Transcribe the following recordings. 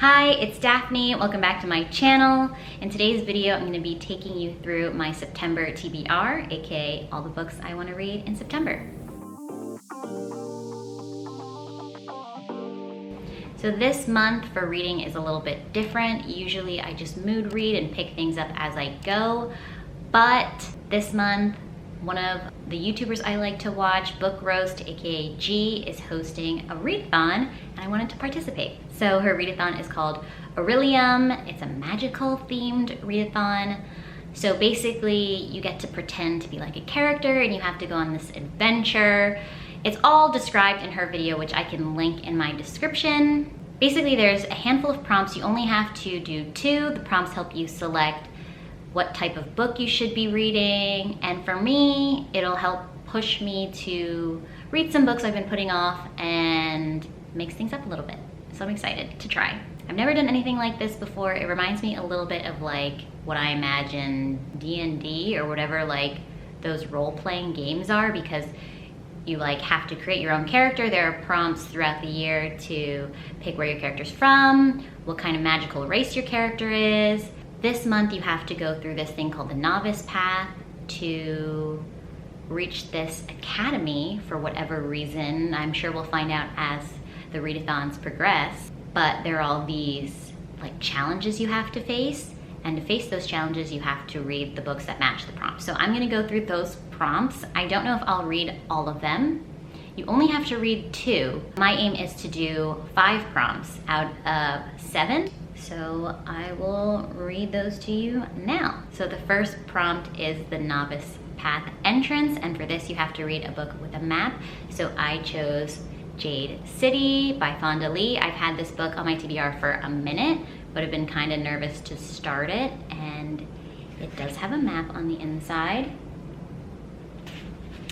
Hi, it's Daphne. Welcome back to my channel. In today's video, I'm going to be taking you through my September TBR, aka all the books I want to read in September. So this month for reading is a little bit different. Usually I just mood read and pick things up as I go, but this month one of the YouTubers I like to watch, Book Roast, aka G, is hosting a readathon, and I wanted to participate. So her readathon is called Orilium. It's a magical themed readathon. So basically you get to pretend to be like a character and you have to go on this adventure. It's all described in her video, which I can link in my description. Basically there's a handful of prompts. You only have to do 2. The prompts help you select what type of book you should be reading, and for me it'll help push me to read some books I've been putting off and mix things up a little bit. So I'm excited to try. I've never done anything like this before. It reminds me a little bit of like what I imagine D&D or whatever like those role-playing games are, because you like have to create your own character. There are prompts throughout the year to pick where your character's from, what kind of magical race your character is. This month you have to go through this thing called the novice path to reach this academy for whatever reason. I'm sure we'll find out as the readathons progress, but there are all these like challenges you have to face, and to face those challenges you have to read the books that match the prompts. So I'm gonna go through those prompts. I don't know if I'll read all of them. You only have to read 2. My aim is to do 5 prompts out of 7. So I will read those to you now. So the first prompt is the novice path entrance, and for this you have to read a book with a map. So I chose Jade City by Fonda Lee. I've had this book on my TBR for a minute, but I've been kind of nervous to start it, and it does have a map on the inside.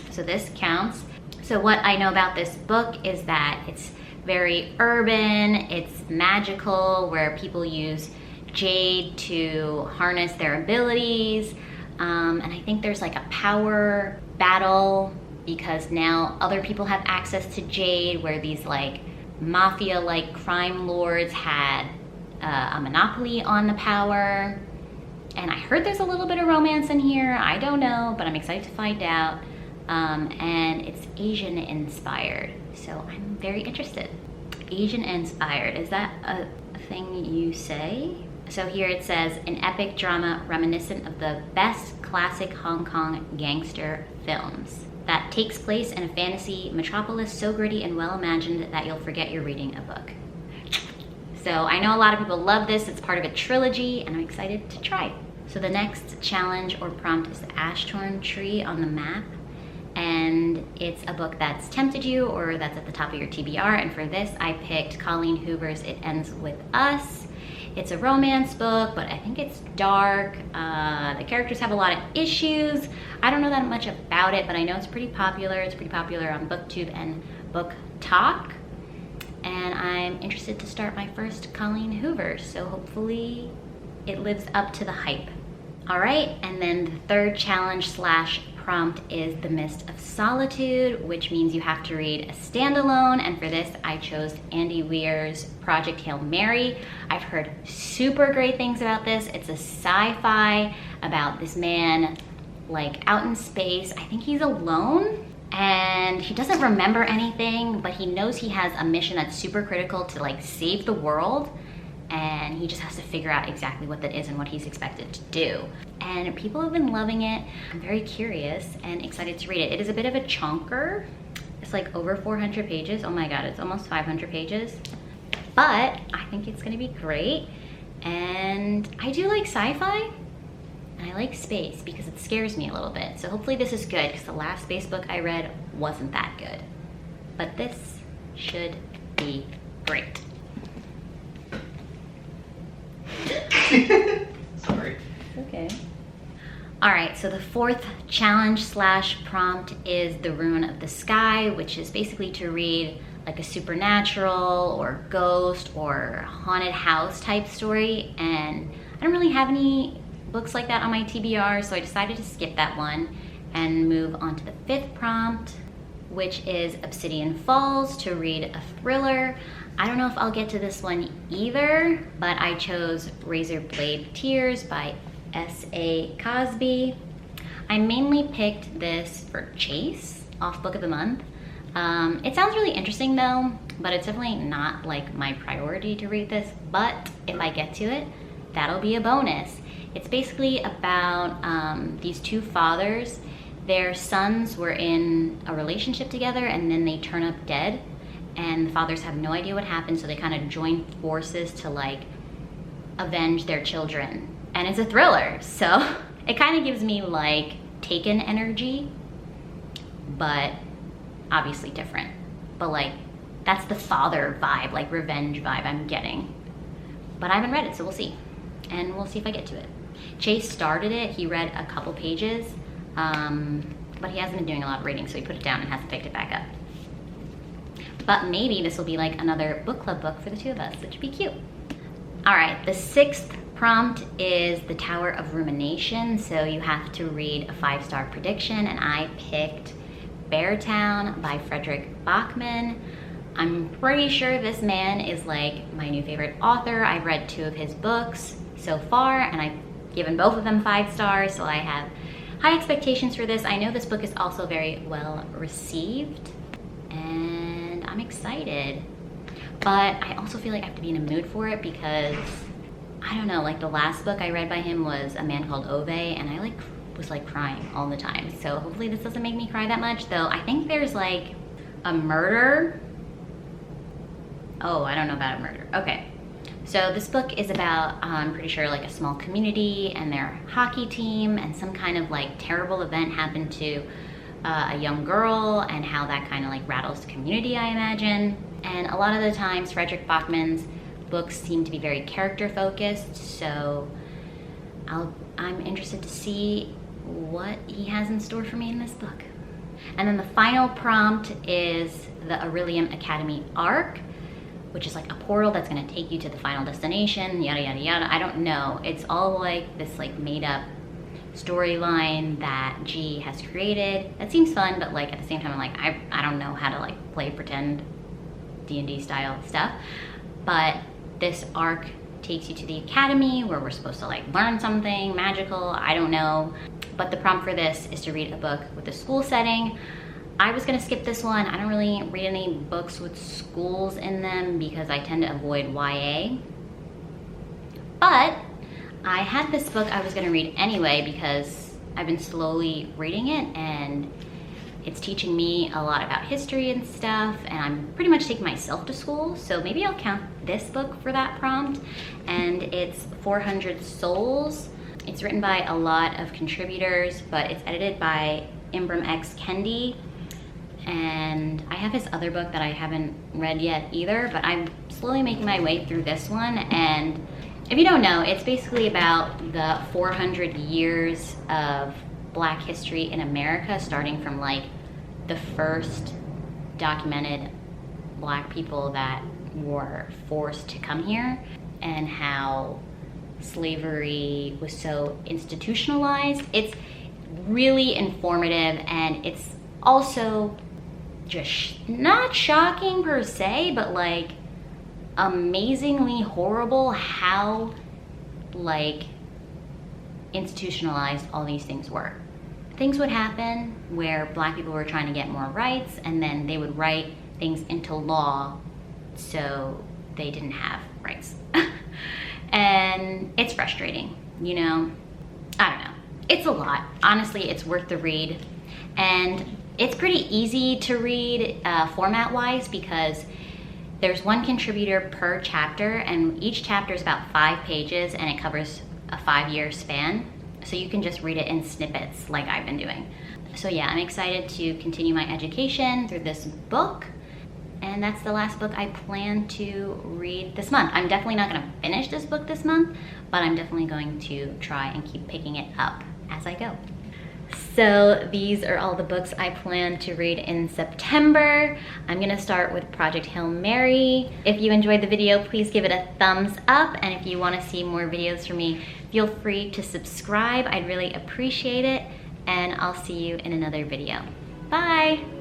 So this counts. So what I know about this book is that it's very urban, it's magical, where people use jade to harness their abilities. And I think there's like a power battle because now other people have access to jade, where these like mafia-like crime lords had a monopoly on the power. And I heard there's a little bit of romance in here. I don't know, but I'm excited to find out. And it's Asian inspired, so I'm very interested. Asian inspired, is that a thing you say? So here it says, an epic drama reminiscent of the best classic Hong Kong gangster films that takes place in a fantasy metropolis so gritty and well imagined that you'll forget you're reading a book. So I know a lot of people love this. It's part of a trilogy and I'm excited to try. So the next challenge or prompt is the Ashtorn Tree on the map. And it's a book that's tempted you or that's at the top of your TBR. And for this, I picked Colleen Hoover's It Ends With Us. It's a romance book, but I think it's dark. The characters have a lot of issues. I don't know that much about it, but I know it's pretty popular. It's pretty popular on BookTube and Book Talk. And I'm interested to start my first Colleen Hoover, so hopefully it lives up to the hype. All right, and then the third challenge slash prompt is The Mist of Solitude, which means you have to read a standalone, and for this I chose Andy Weir's Project Hail Mary. I've heard super great things about this. It's a sci-fi about this man like out in space. I think he's alone and he doesn't remember anything, but he knows he has a mission that's super critical to like save the world, and he just has to figure out exactly what that is and what he's expected to do. And people have been loving it. I'm very curious and excited to read it. It is a bit of a chonker. It's like over 400 pages. Oh my God, it's almost 500 pages. But I think it's gonna be great. And I do like sci-fi and I like space because it scares me a little bit. So hopefully this is good, because the last space book I read wasn't that good. But this should be great. Sorry. Okay. All right, so the fourth challenge slash prompt is The Ruin of the Sky, which is basically to read like a supernatural or ghost or haunted house type story. And I don't really have any books like that on my TBR, so I decided to skip that one and move on to the 5th prompt. which is Obsidian Falls, to read a thriller. I don't know if I'll get to this one either, but I chose Razor Blade Tears by S.A. Cosby. I mainly picked this for Chase, off Book of the Month. It sounds really interesting though, but it's definitely not like my priority to read this, but if I get to it, that'll be a bonus. It's basically about these two fathers. Their sons were in a relationship together and then they turn up dead, and the fathers have no idea what happened, so they kind of join forces to like avenge their children. And it's a thriller, so it kind of gives me like Taken energy, but obviously different. But like, that's the father vibe, like revenge vibe I'm getting. But I haven't read it, so we'll see. And we'll see if I get to it. Chase started it, he read a couple pages, but he hasn't been doing a lot of reading, so he put it down and hasn't picked it back up. But maybe this will be like another book club book for the two of us, which would be cute. All right, the 6th prompt is The Tower of Rumination, so you have to read a 5-star prediction, and I picked Beartown by Frederick Bachman. I'm pretty sure this man is like my new favorite author. I've read 2 of his books so far, and I've given both of them 5 stars, so I have high expectations for this. I know this book is also very well received, and I'm excited. But I also feel like I have to be in a mood for it because, I don't know, like the last book I read by him was A Man Called Ove, and I like was like crying all the time. So hopefully this doesn't make me cry that much, though I think there's like a murder. Oh, I don't know about a murder. Okay. So this book is about, I'm pretty sure, like a small community and their hockey team, and some kind of like terrible event happened to a young girl, and how that kind of like rattles the community, I imagine. And a lot of the times Frederick Bachman's books seem to be very character focused, so I'm interested to see what he has in store for me in this book. And then the final prompt is the Orilium Academy arc, which is like a portal that's gonna take you to the final destination, yada, yada, yada. I don't know. It's all like this like made up storyline that G has created. That seems fun, but like at the same time, I'm like, I don't know how to like play pretend D&D style stuff. But this arc takes you to the academy where we're supposed to like learn something magical, I don't know. But the prompt for this is to read a book with a school setting. I was gonna skip this one. I don't really read any books with schools in them because I tend to avoid YA. But I had this book I was gonna read anyway because I've been slowly reading it, and it's teaching me a lot about history and stuff, and I'm pretty much taking myself to school, so maybe I'll count this book for that prompt. And it's 400 Souls. It's written by a lot of contributors, but it's edited by Ibram X. Kendi. And I have his other book that I haven't read yet either, but I'm slowly making my way through this one. And if you don't know, it's basically about the 400 years of Black history in America, starting from like the first documented Black people that were forced to come here, and how slavery was so institutionalized. It's really informative, and it's also just not shocking per se, but like amazingly horrible how like institutionalized all these things were. Things would happen where Black people were trying to get more rights, and then they would write things into law so they didn't have rights. And it's frustrating, you know? I don't know. It's a lot. Honestly, it's worth the read. And it's pretty easy to read format-wise because there's one contributor per chapter, and each chapter is about 5 pages, and it covers a 5-year span. So you can just read it in snippets like I've been doing. So yeah, I'm excited to continue my education through this book. And that's the last book I plan to read this month. I'm definitely not gonna finish this book this month, but I'm definitely going to try and keep picking it up as I go. So these are all the books I plan to read in September. I'm gonna start with Project Hail Mary. If you enjoyed the video, please give it a thumbs up. And if you wanna see more videos from me, feel free to subscribe. I'd really appreciate it. And I'll see you in another video. Bye.